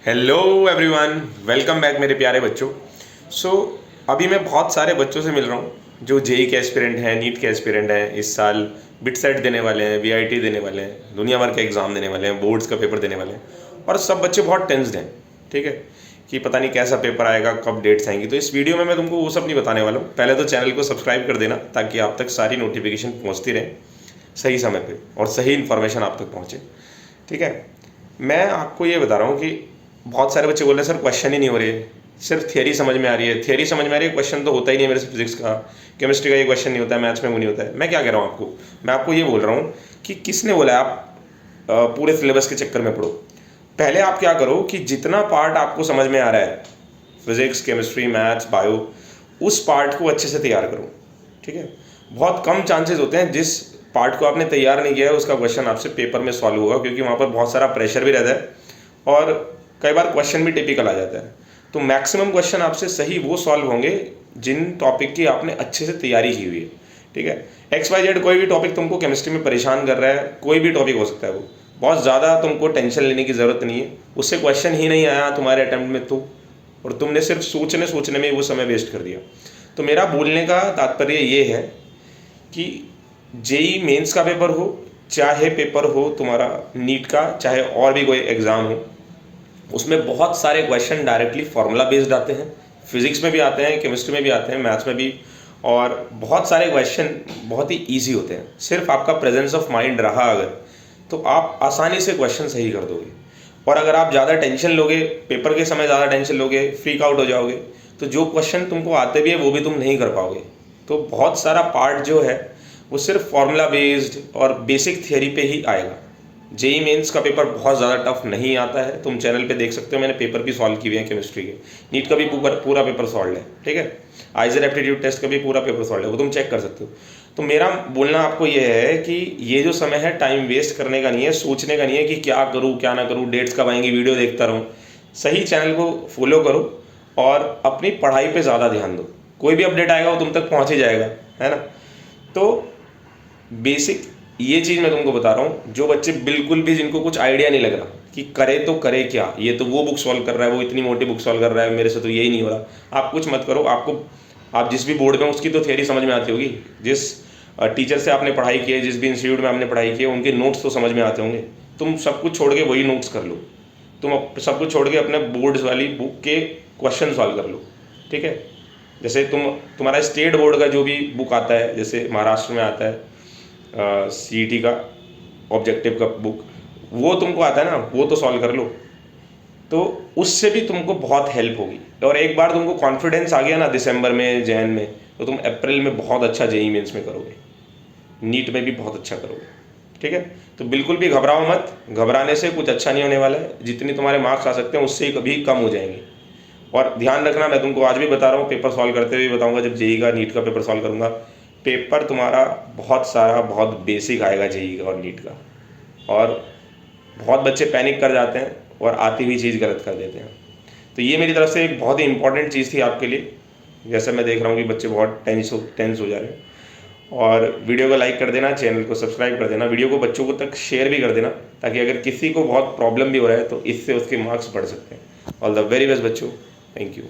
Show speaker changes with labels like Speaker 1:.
Speaker 1: Hello everyone, welcome back मेरे प्यारे बच्चों। सो अभी मैं बहुत सारे बच्चों से मिल रहा हूँ जो जेई के एस्पिरेंट हैं, नीट के एस्पिरेंट हैं, इस साल बिट सेट देने वाले हैं, वीआईटी देने वाले हैं, दुनिया भर के एग्ज़ाम देने वाले हैं, बोर्ड्स का पेपर देने वाले हैं और सब बच्चे बहुत टेंस्ड हैं। ठीक है कि पता नहीं कैसा पेपर आएगा, कब डेट्स आएंगी। तो इस वीडियो में मैं तुमको वो सब नहीं बताने वाला हूँ। पहले तो चैनल को सब्सक्राइब कर देना ताकि आप तक सारी नोटिफिकेशन पहुँचती रहे सही समय पे और सही इन्फॉर्मेशन आप तक पहुँचे। ठीक है, मैं आपको ये बता रहा हूँ कि बहुत सारे बच्चे बोल रहे हैं सर क्वेश्चन ही नहीं हो रहे, सिर्फ थियरी समझ में आ रही है। थियरी समझ में आ रही है, क्वेश्चन तो होता ही नहीं है। मेरे से फिजिक्स का, केमिस्ट्री का ये क्वेश्चन नहीं होता है, मैथ्स में वो नहीं होता है। मैं क्या कह रहा हूँ आपको, मैं आपको ये बोल रहा हूँ कि किसने बोला आप पूरे सिलेबस के चक्कर में पढ़ो। पहले आप क्या करो कि जितना पार्ट आपको समझ में आ रहा है, फिजिक्स, केमिस्ट्री, मैथ्स, बायो, उस पार्ट को अच्छे से तैयार करो। ठीक है, बहुत कम चांसेस होते हैं जिस पार्ट को आपने तैयार नहीं किया है उसका क्वेश्चन आपसे पेपर में सॉल्व होगा, क्योंकि वहाँ पर बहुत सारा प्रेशर भी रहता है और कई बार क्वेश्चन भी टिपिकल आ जाता है। तो मैक्सिमम क्वेश्चन आपसे सही वो सॉल्व होंगे जिन टॉपिक की आपने अच्छे से तैयारी की हुई है। ठीक है, एक्स वाई जेड कोई भी टॉपिक तुमको केमिस्ट्री में परेशान कर रहा है, कोई भी टॉपिक हो सकता है, वो बहुत ज़्यादा तुमको टेंशन लेने की ज़रूरत नहीं है। उससे क्वेश्चन ही नहीं आया तुम्हारे अटेम्प्ट में तो, और तुमने सिर्फ सोचने में वो समय वेस्ट कर दिया। तो मेरा बोलने का तात्पर्य ये है कि जेई मेंस का पेपर हो, चाहे पेपर हो तुम्हारा नीट का, चाहे और भी कोई एग्ज़ाम हो, उसमें बहुत सारे क्वेश्चन डायरेक्टली फॉर्मूला बेस्ड आते हैं। फिजिक्स में भी आते हैं, केमिस्ट्री में भी आते हैं, मैथ्स में भी, और बहुत सारे क्वेश्चन बहुत ही ईजी होते हैं। सिर्फ आपका प्रेजेंस ऑफ माइंड रहा अगर, तो आप आसानी से क्वेश्चन सही कर दोगे। और अगर आप ज़्यादा टेंशन लोगे, पेपर के समय ज़्यादा टेंशन लोगे, फ्रीक आउट हो जाओगे, तो जो क्वेश्चन तुमको आते भी है वो भी तुम नहीं कर पाओगे। तो बहुत सारा पार्ट जो है वो सिर्फ फॉर्मूला बेस्ड और बेसिक थियरी पे ही आएगा। जेई मेंस का पेपर बहुत ज़्यादा टफ नहीं आता है, तुम चैनल पे देख सकते हो, मैंने पेपर भी सॉल्व किए हैं केमिस्ट्री के। नीट का भी पूरा पेपर सॉल्व है। ठीक है, आइजर एप्टीट्यूड टेस्ट का भी पूरा पेपर सॉल्व है, वो तुम चेक कर सकते हो। तो मेरा बोलना आपको ये है कि ये जो समय है टाइम वेस्ट करने का नहीं है, सोचने का नहीं है कि क्या करूँ क्या ना करूँ, डेट्स कब आएंगी, वीडियो देखता रहूँ। सही चैनल को फॉलो करो और अपनी पढ़ाई पे ज़्यादा ध्यान दो। कोई भी अपडेट आएगा वो तुम तक पहुँच ही जाएगा, है ना। तो बेसिक ये चीज़ मैं तुमको बता रहा हूँ। जो बच्चे बिल्कुल भी, जिनको कुछ आइडिया नहीं लग रहा कि करे तो करे क्या, ये तो वो बुक सॉल्व कर रहा है, वो इतनी मोटी बुक सॉल्व कर रहा है, मेरे से तो यही नहीं हो रहा, आप कुछ मत करो। आप जिस भी बोर्ड में, उसकी तो थियरी समझ में आती होगी, जिस टीचर से आपने पढ़ाई की है, जिस भी इंस्टीट्यूट में आपने पढ़ाई की है, उनके नोट्स तो समझ में आते होंगे। तुम सब कुछ छोड़ के वही नोट्स कर लो, तुम सब कुछ छोड़ के अपने बोर्ड्स वाली बुक के क्वेश्चन सॉल्व कर लो। ठीक है, जैसे तुम्हारा स्टेट बोर्ड का जो भी बुक आता है, जैसे महाराष्ट्र में आता है सीईटी का ऑब्जेक्टिव का बुक, वो तुमको आता है ना, वो तो सॉल्व कर लो। तो उससे भी तुमको बहुत हेल्प होगी। और एक बार तुमको कॉन्फिडेंस आ गया ना दिसंबर में, जैन में, तो तुम अप्रैल में बहुत अच्छा जेई मेंस में करोगे, नीट में भी बहुत अच्छा करोगे। ठीक है, तो बिल्कुल भी घबराओ मत, घबराने से कुछ अच्छा नहीं होने वाला है। जितनी तुम्हारे मार्क्स आ सकते हैं उससे कभी कम हो जाएंगे। और ध्यान रखना, मैं तुमको आज भी बता रहा हूँ, पेपर सॉल्व करते हुए बताऊँगा जब जेई का, नीट का पेपर सॉल्व करूँगा। पेपर तुम्हारा बहुत सारा बहुत बेसिक आएगा जेई का और नीट का, और बहुत बच्चे पैनिक कर जाते हैं और आती हुई चीज़ गलत कर देते हैं। तो ये मेरी तरफ से एक बहुत ही इंपॉर्टेंट चीज़ थी आपके लिए। जैसे मैं देख रहा हूँ कि बच्चे बहुत टेंस हो जा रहे हैं। और वीडियो को लाइक कर देना, चैनल को सब्सक्राइब कर देना, वीडियो को बच्चों को तक शेयर भी कर देना, ताकि अगर किसी को बहुत प्रॉब्लम भी हो रहा है तो इससे उसके मार्क्स बढ़ सकते हैं। ऑल द वेरी बेस्ट बच्चों, थैंक यू।